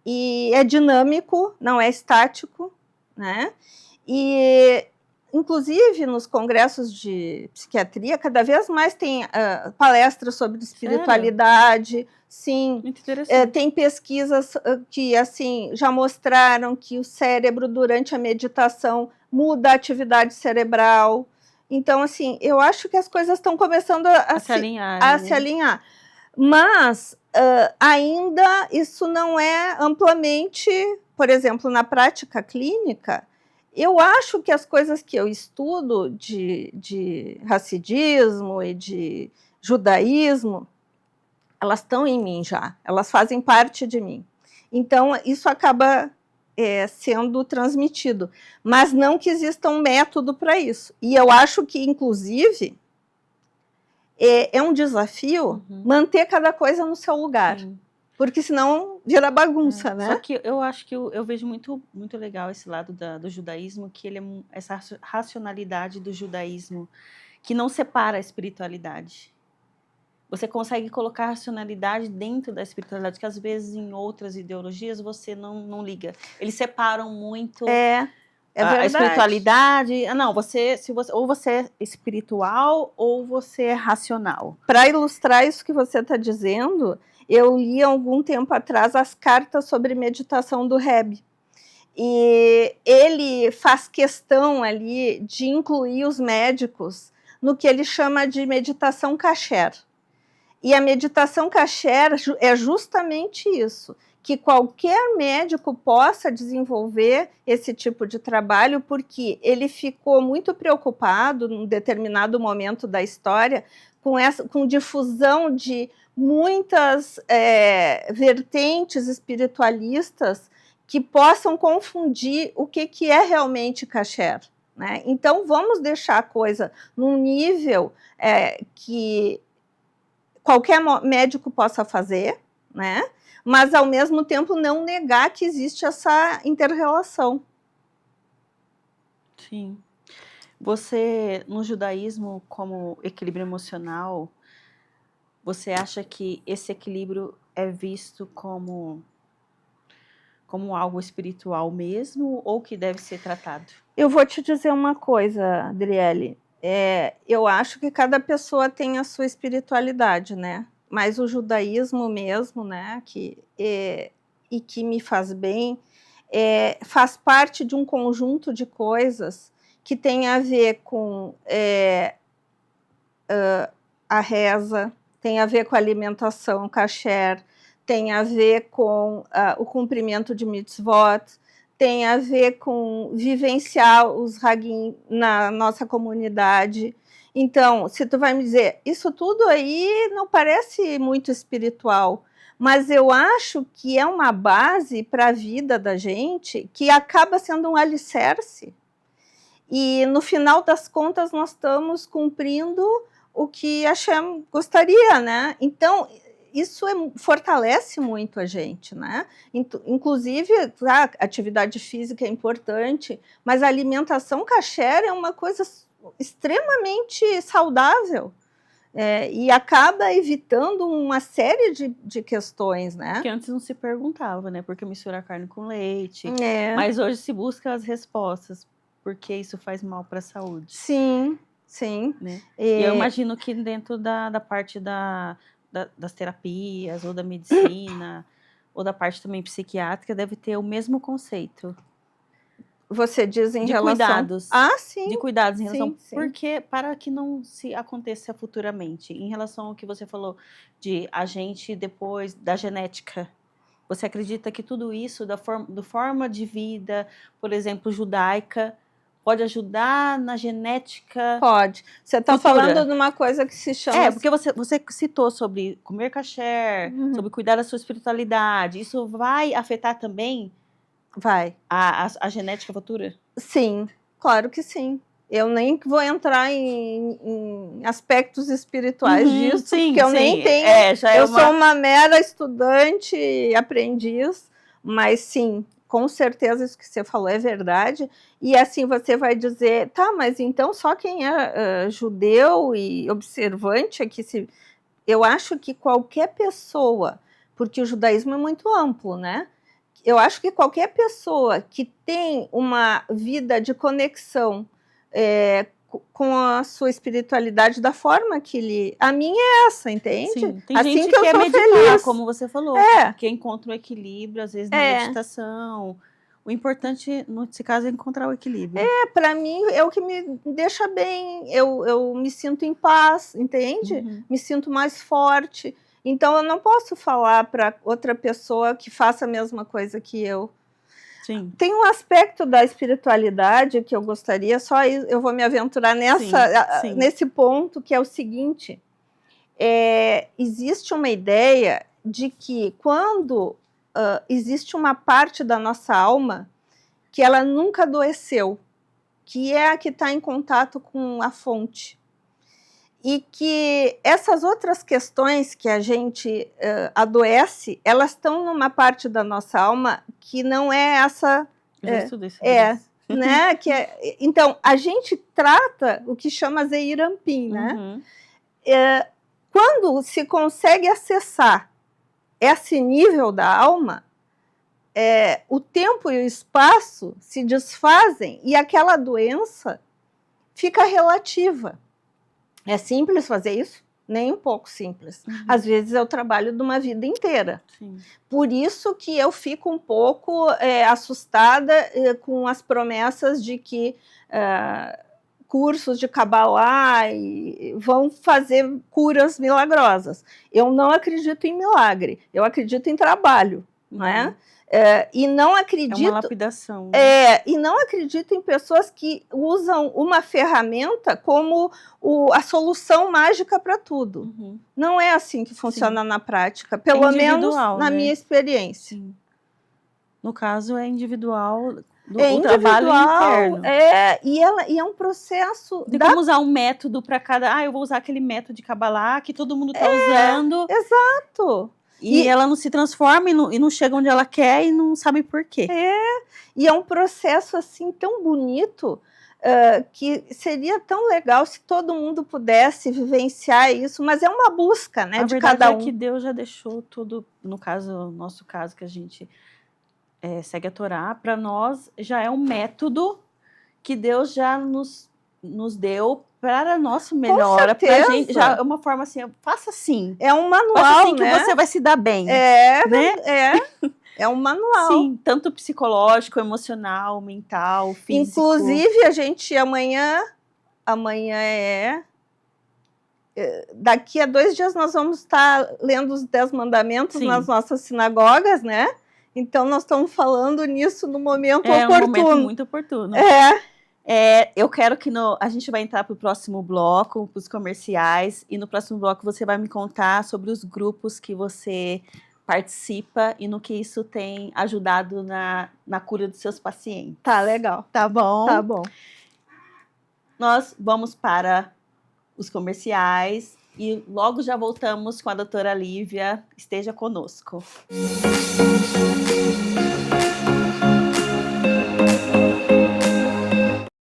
e é dinâmico, não é estático, né? E, inclusive, nos congressos de psiquiatria, cada vez mais tem palestras sobre espiritualidade. Sério? Sim. Muito interessante. Tem pesquisas que, assim, já mostraram que o cérebro, durante a meditação, muda a atividade cerebral. Então, assim, eu acho que as coisas estão começando a se alinhar. Mas ainda isso não é amplamente, por exemplo, na prática clínica, eu acho que as coisas que eu estudo de racidismo e de judaísmo, elas estão em mim já, elas fazem parte de mim. Então, isso acaba sendo transmitido, mas não que exista um método para isso. E eu acho que, inclusive, é um desafio manter cada coisa no seu lugar. Sim. Porque senão vira bagunça, né? Só que eu acho que eu vejo muito, muito legal esse lado do judaísmo, que ele é essa racionalidade do judaísmo, que não separa a espiritualidade. Você consegue colocar a racionalidade dentro da espiritualidade, que às vezes em outras ideologias você não liga. Eles separam muito a espiritualidade. Não, ou você é espiritual ou você é racional. Para ilustrar isso que você está dizendo, eu li há algum tempo atrás as cartas sobre meditação do Rebbe. E ele faz questão ali de incluir os médicos no que ele chama de meditação kasher. E a meditação kasher é justamente isso, que qualquer médico possa desenvolver esse tipo de trabalho, porque ele ficou muito preocupado, num determinado momento da história, com difusão de muitas vertentes espiritualistas que possam confundir o que é realmente kasher. Né? Então, vamos deixar a coisa num nível que qualquer médico possa fazer, né? Mas, ao mesmo tempo, não negar que existe essa inter-relação. Sim. Você, no judaísmo, como equilíbrio emocional, você acha que esse equilíbrio é visto como algo espiritual mesmo, ou que deve ser tratado? Eu vou te dizer uma coisa, Adriele. Eu acho que cada pessoa tem a sua espiritualidade, né? Mas o judaísmo mesmo, né, e que me faz bem, faz parte de um conjunto de coisas que tem a ver com a reza, tem a ver com a alimentação kasher, tem a ver com o cumprimento de mitzvot, tem a ver com vivenciar os Hagim na nossa comunidade. Então, se tu vai me dizer, isso tudo aí não parece muito espiritual, mas eu acho que é uma base para a vida da gente que acaba sendo um alicerce. E, no final das contas, nós estamos cumprindo o que Hashem gostaria, né? Então, isso fortalece muito a gente, né? Inclusive, a atividade física é importante, mas a alimentação kasher é uma coisa extremamente saudável. e acaba evitando uma série de questões, né? Que antes não se perguntava, né? Por que misturar carne com leite? Mas hoje se busca as respostas, porque isso faz mal para a saúde. Sim, sim. Né? E eu imagino que dentro da parte das terapias, ou da medicina, ou da parte também psiquiátrica, deve ter o mesmo conceito. Você diz em de relação... cuidados. Sim. De cuidados em relação... Sim. Porque, para que não se aconteça futuramente, em relação ao que você falou de a gente depois da genética, você acredita que tudo isso, da forma de vida, por exemplo, judaica, pode ajudar na genética? Pode. Você está falando de uma coisa que se chama... porque você citou sobre comer kasher, sobre cuidar da sua espiritualidade. Isso vai afetar também... Vai. A genética futura? Sim, claro que sim. Eu nem vou entrar em aspectos espirituais disso, porque eu nem tenho... eu sou uma mera estudante e aprendiz, mas sim, com certeza isso que você falou é verdade. E assim você vai dizer, tá, mas então só quem é judeu e observante é que se... Eu acho que qualquer pessoa, porque o judaísmo é muito amplo, né? Eu acho que qualquer pessoa que tem uma vida de conexão com a sua espiritualidade da forma que ele... A minha é essa, entende? Sim, tem assim gente que eu quer sou meditar, feliz. como você falou, que encontra o equilíbrio, às vezes, na meditação. O importante, nesse caso, é encontrar o equilíbrio. Para mim, é o que me deixa bem. Eu me sinto em paz, entende? Me sinto mais forte. Então, eu não posso falar para outra pessoa que faça a mesma coisa que eu. Sim. Tem um aspecto da espiritualidade que eu gostaria, só eu vou me aventurar nesse ponto, que é o seguinte. Existe uma ideia de que quando existe uma parte da nossa alma que ela nunca adoeceu, que é a que está em contato com a fonte. E que essas outras questões que a gente adoece, elas estão numa parte da nossa alma que não é essa... né? Então, a gente trata o que chama Zeir Anpin, né? Quando se consegue acessar esse nível da alma, o tempo e o espaço se desfazem e aquela doença fica relativa. É simples fazer isso? Nem um pouco simples. Às vezes é o trabalho de uma vida inteira. Sim. Por isso que eu fico um pouco assustada com as promessas de que cursos de Kabbalah vão fazer curas milagrosas. Eu não acredito em milagre, eu acredito em trabalho, não é? E não acredito... É uma lapidação. E não acredito em pessoas que usam uma ferramenta como a solução mágica para tudo. Não é assim que funciona na prática, pelo menos na minha experiência. Sim. No caso, é individual, o trabalho interno. E é um processo... Tem como usar um método para cada... eu vou usar aquele método de Kabbalah que todo mundo está usando. Exato. E ela não se transforma e não chega onde ela quer e não sabe por quê. E é um processo assim tão bonito que seria tão legal se todo mundo pudesse vivenciar isso, mas é uma busca, né, de cada um. A verdade é que Deus já deixou tudo, no nosso caso, que a gente segue a Torá, para nós já é um método que Deus já nos deu para nossa melhora, para a gente, já é uma forma assim, faça assim. É um manual, faça assim, né? Que você vai se dar bem. É um manual. Sim, tanto psicológico, emocional, mental, físico. Inclusive, a gente amanhã daqui a 2 dias nós vamos estar lendo os 10 mandamentos nas nossas sinagogas, né? Então, nós estamos falando nisso no momento oportuno. É um momento muito oportuno. Eu quero que a gente vai entrar para o próximo bloco, para os comerciais, e no próximo bloco você vai me contar sobre os grupos que você participa e no que isso tem ajudado na cura dos seus pacientes. Tá, legal. Tá bom? Tá bom. Nós vamos para os comerciais e logo já voltamos com a doutora Lívia. Esteja conosco.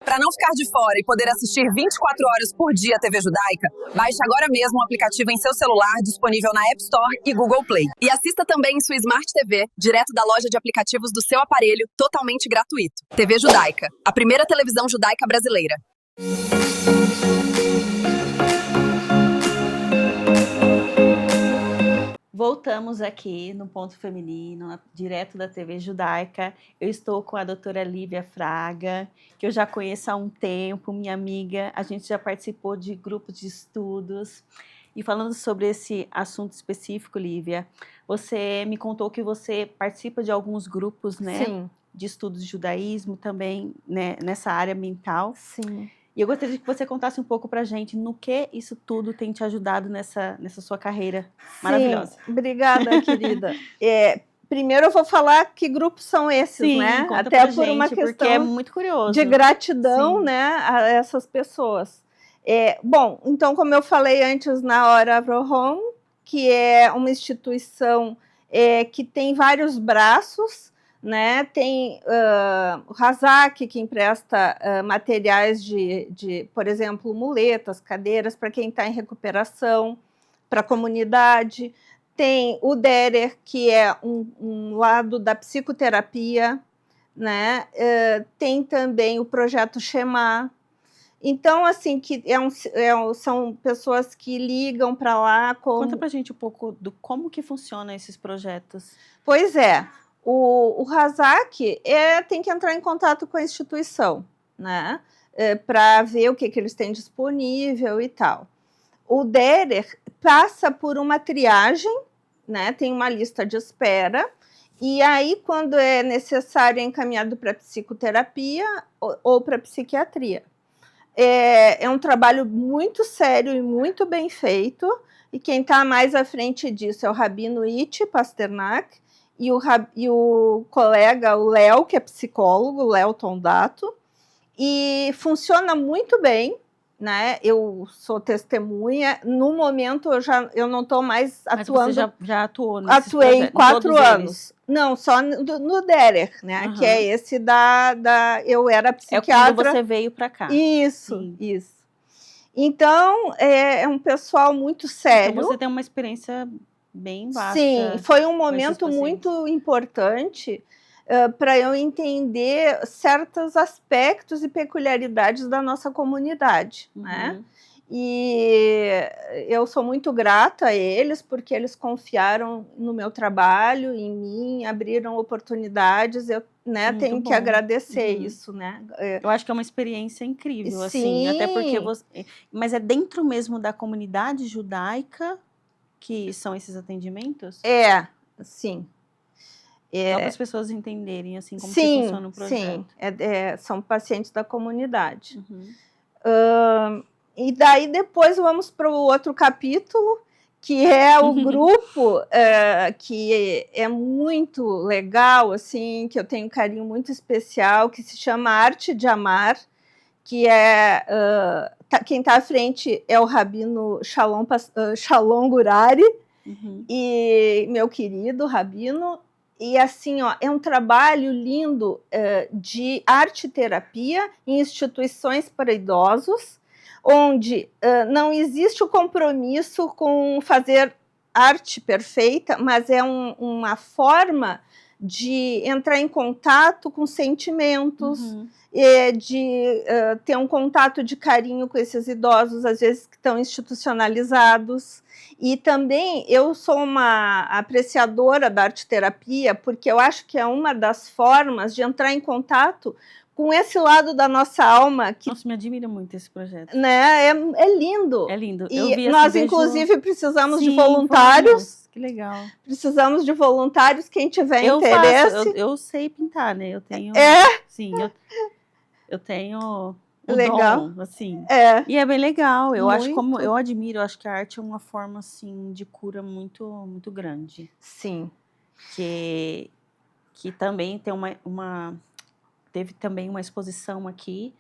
Para não ficar de fora e poder assistir 24 horas por dia a TV Judaica? Baixe agora mesmo o aplicativo em seu celular, disponível na App Store e Google Play. E assista também em sua Smart TV, direto da loja de aplicativos do seu aparelho, totalmente gratuito. TV Judaica, a primeira televisão judaica brasileira. Voltamos aqui no Ponto Feminino, direto da TV Judaica. Eu estou com a doutora Lívia Fraga, que eu já conheço há um tempo, minha amiga. A gente já participou de grupos de estudos. E falando sobre esse assunto específico, Lívia, você me contou que você participa de alguns grupos, né? Sim. De estudos de judaísmo também, né, nessa área mental. Sim. E eu gostaria que você contasse um pouco pra gente no que isso tudo tem te ajudado nessa sua carreira maravilhosa. Sim, obrigada, querida. Primeiro eu vou falar que grupos são esses, Sim, né? conta Até pra por gente, uma porque questão é muito curioso. de gratidão, Sim. né, a essas pessoas. Bom, então, como eu falei antes na hora Avraham, que é uma instituição que tem vários braços, né? Tem o Razak, que empresta materiais de, por exemplo, muletas, cadeiras para quem está em recuperação, para a comunidade. Tem o Derer, que é um lado da psicoterapia, né? Tem também o projeto Shema. Então, assim, que são pessoas que ligam para lá. Conta pra gente um pouco do como que funcionam esses projetos. Pois é. O Razak tem que entrar em contato com a instituição, né? Para ver o que eles têm disponível e tal. O Derer passa por uma triagem, né? Tem uma lista de espera, e aí, quando é necessário, é encaminhado para psicoterapia ou para psiquiatria. É um trabalho muito sério e muito bem feito, e quem está mais à frente disso é o Rabino Itty Pasternak, e o colega, o Léo, que é psicólogo, o Léo Tondato, e funciona muito bem, né? Eu sou testemunha. No momento, eu não estou mais atuando. Mas você já atuou nesses Atuei em 4 anos. Eles? Não, só no Derer, né? Que é esse eu era psiquiatra. É quando você veio para cá. Isso. Então, é um pessoal muito sério. Então, você tem uma experiência bem vasta. Sim, foi um momento muito importante para eu entender certos aspectos e peculiaridades da nossa comunidade, né? E eu sou muito grata a eles, porque eles confiaram no meu trabalho, em mim, abriram oportunidades, eu tenho que agradecer isso, né? Eu acho que é uma experiência incrível, Sim. assim, até porque mas é dentro mesmo da comunidade judaica que são esses atendimentos? Sim. Só para as pessoas entenderem, assim, como que funciona o projeto. Sim, são pacientes da comunidade. E daí depois vamos para o outro capítulo, que é o grupo que é muito legal, assim, que eu tenho um carinho muito especial, que se chama Arte de Amar, que quem está à frente é o Rabino Shalom Gurari, e meu querido Rabino. E assim, é um trabalho lindo de arte-terapia em instituições para idosos, onde não existe o compromisso com fazer arte perfeita, mas é uma forma de entrar em contato com sentimentos, de ter um contato de carinho com esses idosos, às vezes que estão institucionalizados. E também eu sou uma apreciadora da arte-terapia, porque eu acho que é uma das formas de entrar em contato com esse lado da nossa alma. Nossa, me admira muito esse projeto. Né? É lindo. É lindo. E nós, inclusive, precisamos de voluntários. Que legal. Precisamos de voluntários, quem tiver interesse. Eu sei pintar, né? Eu tenho... Sim, eu tenho... Legal. Dom, assim. E é bem legal. Eu acho eu admiro, eu acho que a arte é uma forma assim de cura muito muito grande. Sim. Que também tem teve também uma exposição aqui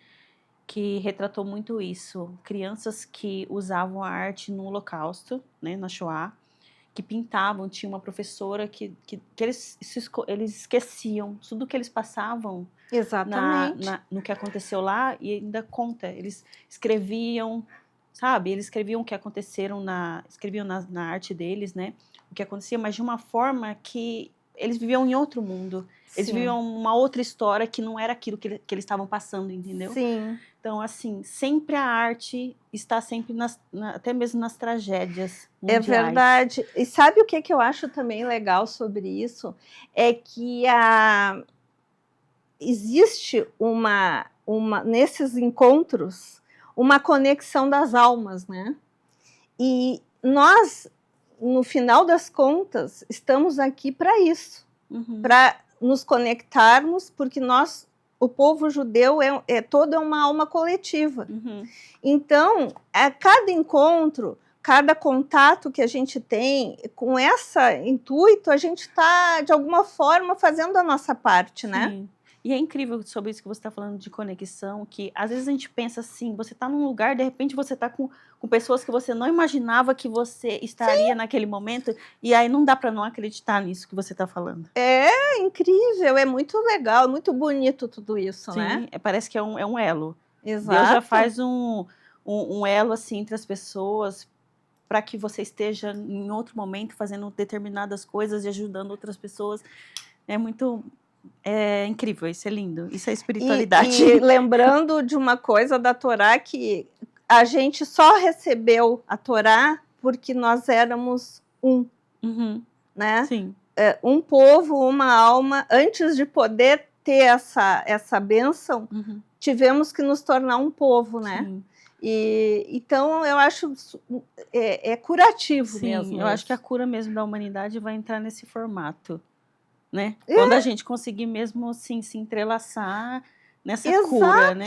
que retratou muito isso. Crianças que usavam a arte no Holocausto, né, na Shoah, que pintavam. Tinha uma professora que eles esqueciam tudo que eles passavam. Exatamente. no que aconteceu lá e ainda conta. Eles escreviam, sabe? Eles escreviam o que aconteceram escreviam na arte deles, né? O que acontecia, mas de uma forma que eles viviam em outro mundo. Eles viviam uma outra história que não era aquilo que eles estavam passando, entendeu? Sim. Então, assim, sempre a arte está sempre até mesmo nas tragédias mundiais. É verdade. E sabe o que eu acho também legal sobre isso? É que existe nesses encontros uma conexão das almas, né? E nós, no final das contas, estamos aqui para isso, para nos conectarmos, porque o povo judeu toda uma alma coletiva. Então, a cada encontro, cada contato que a gente tem, com esse intuito, a gente está, de alguma forma, fazendo a nossa parte, né? Sim. E é incrível sobre isso que você está falando de conexão, que às vezes a gente pensa assim, você está num lugar, de repente você está com pessoas que você não imaginava que você estaria naquele momento, e aí não dá para não acreditar nisso que você está falando. É incrível, é muito legal, é muito bonito tudo isso, né? Parece que é um elo. Exato. Deus já faz um elo assim entre as pessoas para que você esteja em outro momento fazendo determinadas coisas e ajudando outras pessoas. É incrível, isso é lindo, isso é espiritualidade. E lembrando de uma coisa da Torá, que a gente só recebeu a Torá porque nós éramos né? Sim. Um povo, uma alma. Antes de poder ter essa bênção, tivemos que nos tornar um povo, né? Sim. Então, eu acho curativo. Sim, mesmo. Eu acho que a cura mesmo da humanidade vai entrar nesse formato. Né? Quando a gente conseguir mesmo assim, se entrelaçar nessa cura, né?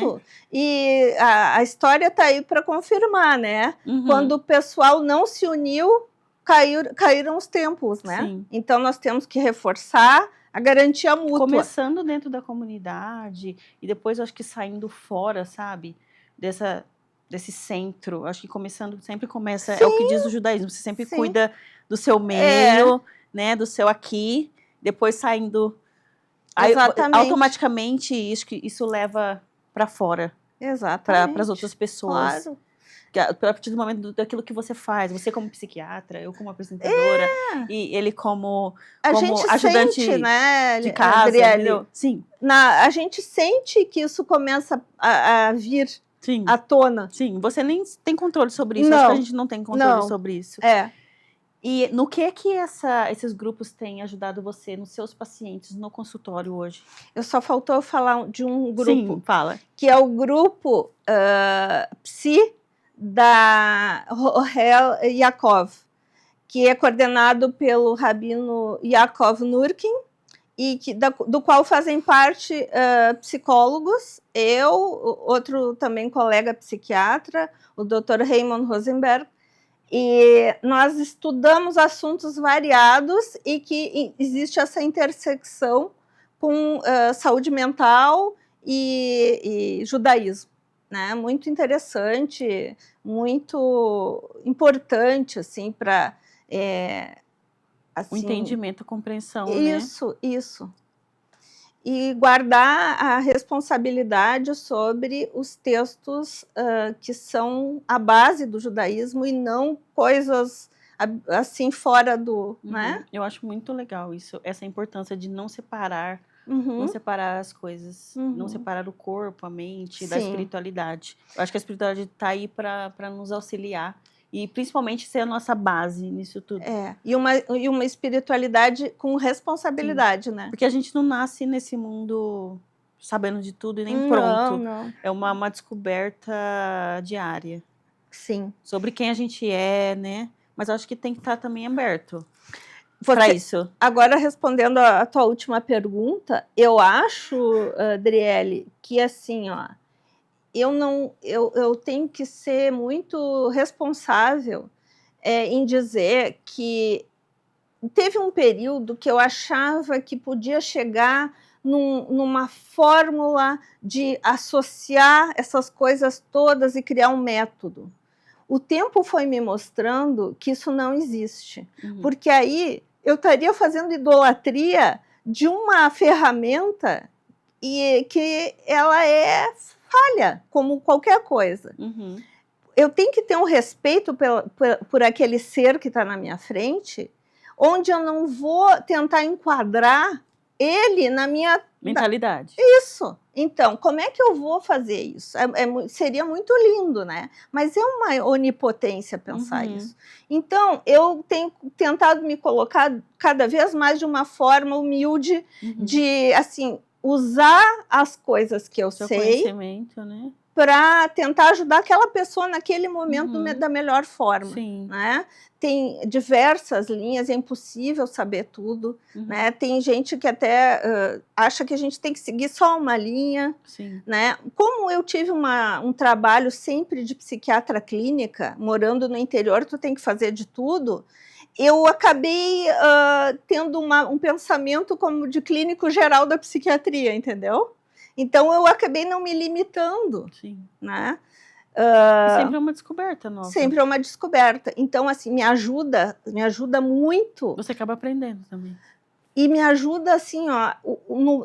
E a história está aí para confirmar, né? Quando o pessoal não se uniu, caíram os templos, né? Sim. Então nós temos que reforçar a garantia mútua. Começando dentro da comunidade e depois, acho que saindo fora, sabe? Desse centro. Acho que sempre começa, é o que diz o judaísmo, você sempre cuida do seu meio, né? Do seu aqui. Depois saindo, automaticamente isso leva para fora, para as outras pessoas. Claro. A partir do momento daquilo que você faz, você como psiquiatra, eu como apresentadora, e ele como ajudante sente, né, de casa, Adriele? Sim. A gente sente que isso começa a vir à tona. Sim, você nem tem controle sobre isso, acho que a gente não tem controle sobre isso. E no que esses grupos têm ajudado você, nos seus pacientes, no consultório hoje? Só faltou falar de um grupo. Sim, fala. Que é o grupo Psi da Rohel Yaakov, que é coordenado pelo rabino Yaakov Nurkin, e do qual fazem parte psicólogos, outro também colega psiquiatra, o Dr. Raymond Rosenberg. E nós estudamos assuntos variados e que existe essa intersecção com saúde mental e judaísmo, né? Muito interessante, muito importante, assim, para o entendimento, a compreensão, isso. E guardar a responsabilidade sobre os textos que são a base do judaísmo e não coisas assim fora do... né? Eu acho muito legal isso, essa importância de não separar, não separar as coisas, não separar o corpo, a mente, da espiritualidade. Eu acho que a espiritualidade está aí para nos auxiliar. E principalmente ser a nossa base nisso tudo. E uma espiritualidade com responsabilidade, né? Porque a gente não nasce nesse mundo sabendo de tudo e nem pronto. Não. É uma descoberta diária. Sim. Sobre quem a gente é, né? Mas eu acho que tem que estar também aberto para isso. Agora, respondendo a tua última pergunta, eu acho, Adriele, que assim, ó, eu tenho que ser muito responsável em dizer que teve um período que eu achava que podia chegar numa fórmula de associar essas coisas todas e criar um método. O tempo foi me mostrando que isso não existe, porque aí eu estaria fazendo idolatria de uma ferramenta e que ela é falha, como qualquer coisa. Uhum. Eu tenho que ter um respeito por aquele ser que está na minha frente, onde eu não vou tentar enquadrar ele na minha mentalidade. Isso. Então, como é que eu vou fazer isso? Seria muito lindo, né? Mas é uma onipotência pensar isso. Então, eu tenho tentado me colocar cada vez mais de uma forma humilde, de, assim, usar as coisas que eu sei, conhecimento, né? Para tentar ajudar aquela pessoa naquele momento da melhor forma. Sim. Né? Tem diversas linhas, é impossível saber tudo. Né? Tem gente que até acha que a gente tem que seguir só uma linha. Sim. Né? Como eu tive um trabalho sempre de psiquiatra clínica, morando no interior, tu tem que fazer de tudo, eu acabei tendo um pensamento como de clínico geral da psiquiatria, entendeu? Então, eu acabei não me limitando. Sim. Né? Sempre é uma descoberta nova. Sempre é uma descoberta. Então, assim, me ajuda muito. Você acaba aprendendo também. E me ajuda, assim, ó,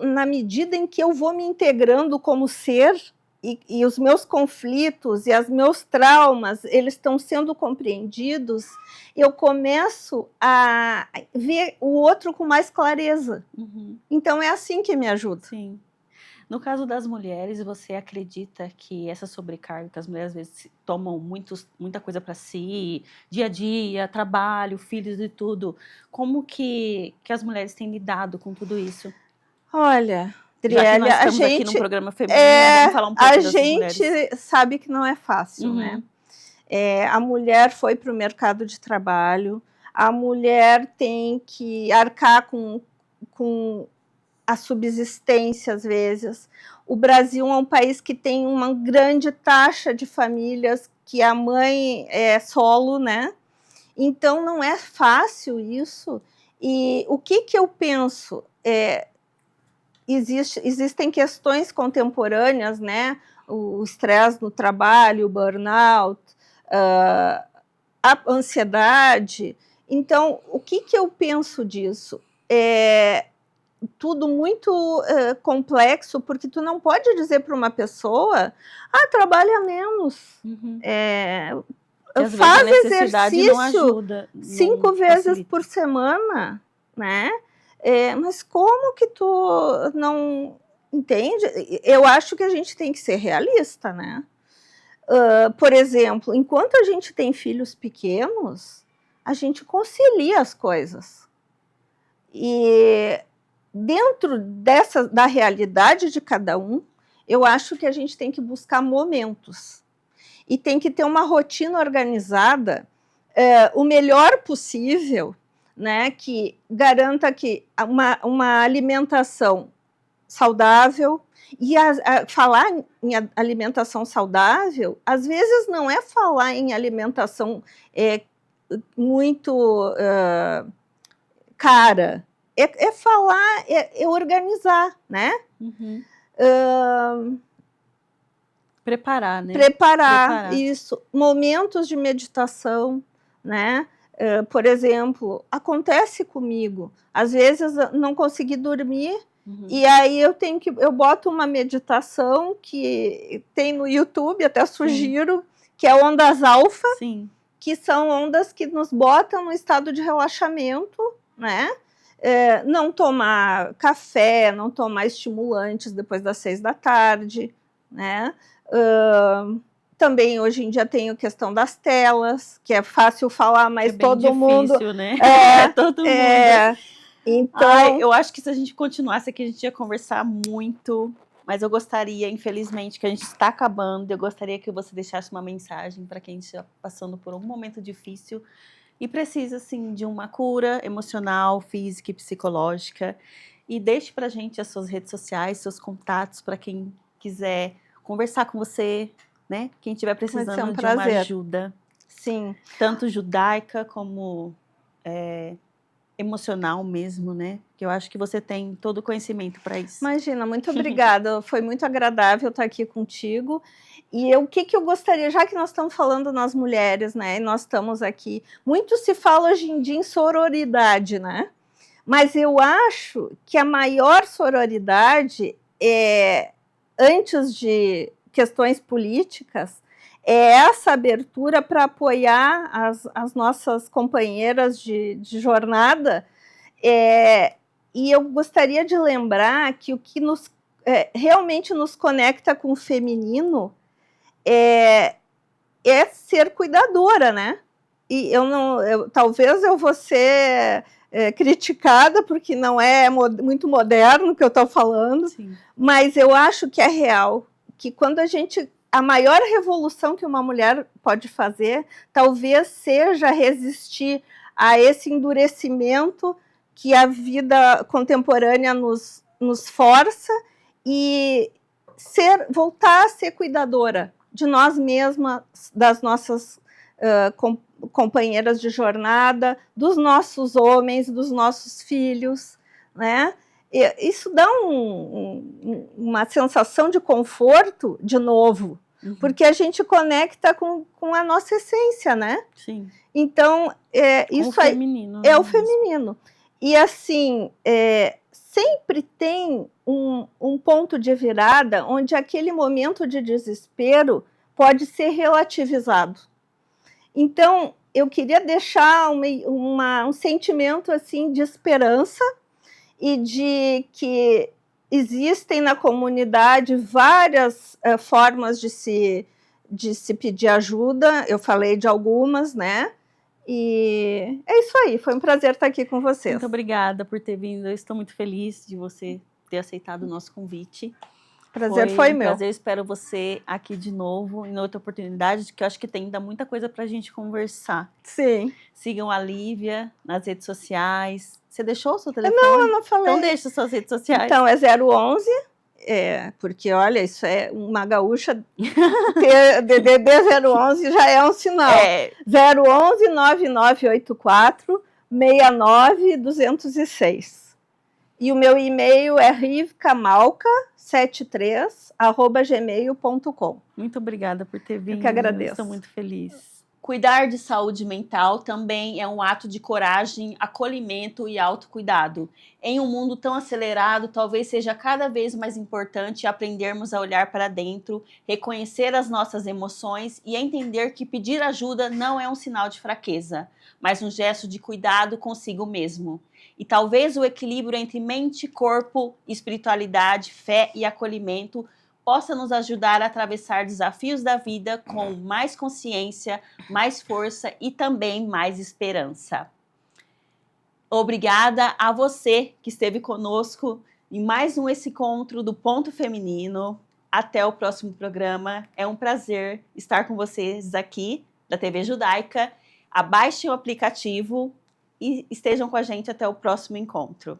na medida em que eu vou me integrando como ser e os meus conflitos e os meus traumas, eles estão sendo compreendidos, eu começo a ver o outro com mais clareza. Então, é assim que me ajuda. Sim. No caso das mulheres, você acredita que essa sobrecarga, que as mulheres às vezes tomam muita coisa para si, dia a dia, trabalho, filhos e tudo, como que as mulheres têm lidado com tudo isso? Olha, Driele, já que nós estamos aqui num programa feminino, vamos falar um pouco dessas mulheres. A gente sabe que não é fácil, né? A mulher foi para o mercado de trabalho, a mulher tem que arcar com a subsistência, às vezes. O Brasil é um país que tem uma grande taxa de famílias que a mãe é solo, né? Então, não é fácil isso. E o que eu penso? Existem questões contemporâneas, né? O estresse no trabalho, o burnout, a ansiedade. Então, o que eu penso disso? Tudo muito complexo, porque tu não pode dizer para uma pessoa, trabalha menos, faz exercício não ajuda, 5 vezes por semana, né? Mas como que tu não entende? Eu acho que a gente tem que ser realista, né? Por exemplo, enquanto a gente tem filhos pequenos, a gente concilia as coisas. E dentro da realidade de cada um, eu acho que a gente tem que buscar momentos. E tem que ter uma rotina organizada, o melhor possível, né, que garanta que uma alimentação saudável. E falar em alimentação saudável, às vezes não é falar em alimentação muito cara. É falar, é organizar, né? Preparar, né? Preparar, isso. Momentos de meditação, né? Por exemplo, acontece comigo. Às vezes não consegui dormir, e aí eu boto uma meditação que tem no YouTube, até sugiro, que é ondas alfa, que são ondas que nos botam no estado de relaxamento, né? Não tomar café, não tomar estimulantes depois das 6 da tarde, né? Também hoje em dia tem a questão das telas, que é fácil falar, mas todo mundo... difícil, né? Todo mundo. Então... eu acho que se a gente continuasse aqui, a gente ia conversar muito, mas eu gostaria, infelizmente, que a gente está acabando, eu gostaria que você deixasse uma mensagem para quem está passando por um momento difícil e precisa, assim, de uma cura emocional, física e psicológica. E deixe pra gente as suas redes sociais, seus contatos, para quem quiser conversar com você, né? Quem estiver precisando de uma ajuda. Sim. Tanto judaica como emocional mesmo, né? Que eu acho que você tem todo o conhecimento para isso. Imagina, muito obrigada. Foi muito agradável estar aqui contigo. E o que eu gostaria, já que nós estamos falando nas mulheres, né? E nós estamos aqui. Muito se fala hoje em dia em sororidade, né? Mas eu acho que a maior sororidade antes de questões políticas, é essa abertura para apoiar as nossas companheiras de jornada. E eu gostaria de lembrar que o que realmente nos conecta com o feminino é ser cuidadora, né? E talvez eu vou ser criticada, porque não é muito moderno o que eu estou falando, sim, mas eu acho que é real, que quando a maior revolução que uma mulher pode fazer, talvez seja resistir a esse endurecimento que a vida contemporânea nos força e voltar a ser cuidadora de nós mesmas, das nossas companheiras de jornada, dos nossos homens, dos nossos filhos, né? Isso dá uma sensação de conforto, de novo, porque a gente conecta com a nossa essência, né? Sim. Então, isso aí é o feminino. E assim, sempre tem um ponto de virada onde aquele momento de desespero pode ser relativizado. Então, eu queria deixar um sentimento assim de esperança e de que existem na comunidade várias formas de se pedir ajuda. Eu falei de algumas, né? E é isso aí, foi um prazer estar aqui com vocês. Muito obrigada por ter vindo, eu estou muito feliz de você ter aceitado o nosso convite. Prazer foi meu. Prazer, eu espero você aqui de novo, em outra oportunidade, que eu acho que tem ainda muita coisa para a gente conversar. Sim. Sigam a Lívia nas redes sociais. Você deixou o seu telefone? Não, eu não falei. Então deixa as suas redes sociais. Então, é 011, porque, olha, isso é uma gaúcha, DDD 011 já é um sinal. 011 9984 69206. E o meu e-mail é rivcamalca73@gmail.com. Muito obrigada por ter vindo. Eu que agradeço. Estou muito feliz. Cuidar de saúde mental também é um ato de coragem, acolhimento e autocuidado. Em um mundo tão acelerado, talvez seja cada vez mais importante aprendermos a olhar para dentro, reconhecer as nossas emoções e entender que pedir ajuda não é um sinal de fraqueza, mas um gesto de cuidado consigo mesmo. E talvez o equilíbrio entre mente, corpo, espiritualidade, fé e acolhimento possa nos ajudar a atravessar desafios da vida com mais consciência, mais força e também mais esperança. Obrigada a você que esteve conosco em mais um encontro do Ponto Feminino. Até o próximo programa. É um prazer estar com vocês aqui da TV Judaica. Abaixem o aplicativo e estejam com a gente até o próximo encontro.